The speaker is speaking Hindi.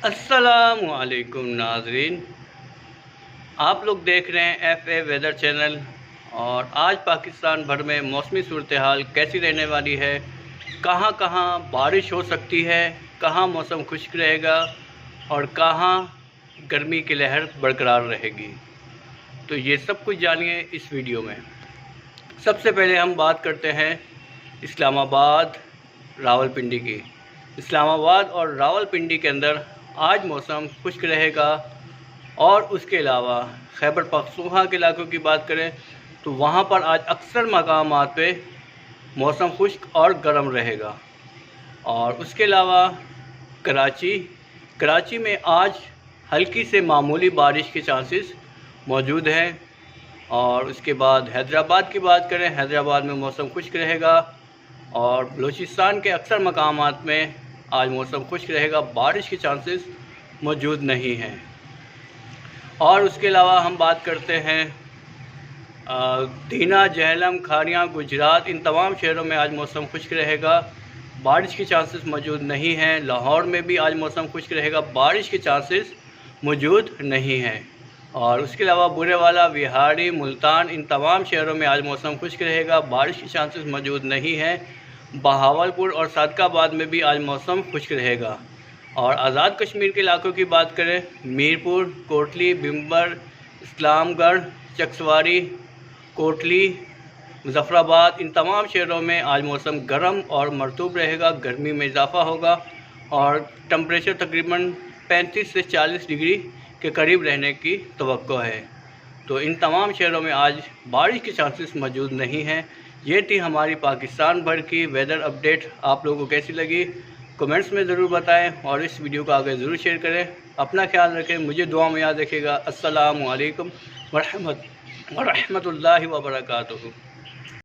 अस्सलामुअलैकुम नाज़रीन, आप लोग देख रहे हैं FA वेदर चैनल। और आज पाकिस्तान भर में मौसमी सूरत हाल कैसी रहने वाली है, कहाँ कहाँ बारिश हो सकती है, कहाँ मौसम खुश्क रहेगा और कहाँ गर्मी की लहर बरकरार रहेगी, तो ये सब कुछ जानिए इस वीडियो में। सबसे पहले हम बात करते हैं इस्लामाबाद रावलपिंडी की। इस्लामाबाद और रावलपिंडी के अंदर आज मौसम खुश्क रहेगा और उसके अलावा खैबर पख्तूनख्वा के इलाकों की बात करें तो वहाँ पर आज अक्सर मकामात पे मौसम खुश्क और गर्म रहेगा। और उसके अलावा कराची में आज हल्की से मामूली बारिश के चांसेस मौजूद हैं। और उसके बाद हैदराबाद की बात करें, हैदराबाद में मौसम खुश्क रहेगा और बलूचिस्तान के अक्सर मकामात में आज मौसम खुश्क रहेगा, बारिश के चांसेस मौजूद नहीं हैं। और उसके अलावा हम बात करते हैं दीना, जहलम, खारियाँ, गुजरात, इन तमाम शहरों में आज मौसम खुश्क रहेगा, बारिश के चांसेस मौजूद नहीं हैं। लाहौर में भी आज मौसम खुश्क रहेगा, बारिश के चांसेस मौजूद नहीं हैं। और उसके अलावा बुरेवाला, विहाड़ी, मुल्तान, इन तमाम शहरों में आज मौसम खुश्क रहेगा, बारिश के चांसेस मौजूद नहीं हैं। बहावलपुर और सादकाबाद में भी आज मौसम खुश्क रहेगा। और आज़ाद कश्मीर के इलाकों की बात करें, मीरपुर, कोटली, बिम्बर, इस्लामगढ़, चकसवारी, कोटली, मुजफ्फराबाद, इन तमाम शहरों में आज मौसम गर्म और मरतूब रहेगा, गर्मी में इजाफ़ा होगा और टेम्परेचर तकरीबन 35 से 40 डिग्री के करीब रहने की तवक्को है। तो इन तमाम शहरों में आज बारिश के चांसेस मौजूद नहीं हैं। ये थी हमारी पाकिस्तान भर की वेदर अपडेट। आप लोगों को कैसी लगी कमेंट्स में ज़रूर बताएं और इस वीडियो को आगे ज़रूर शेयर करें। अपना ख्याल रखें, मुझे दुआ में याद रखिएगा। अस्सलामु अलैकुम वरहमतुल्लाहि व बरकातुहू।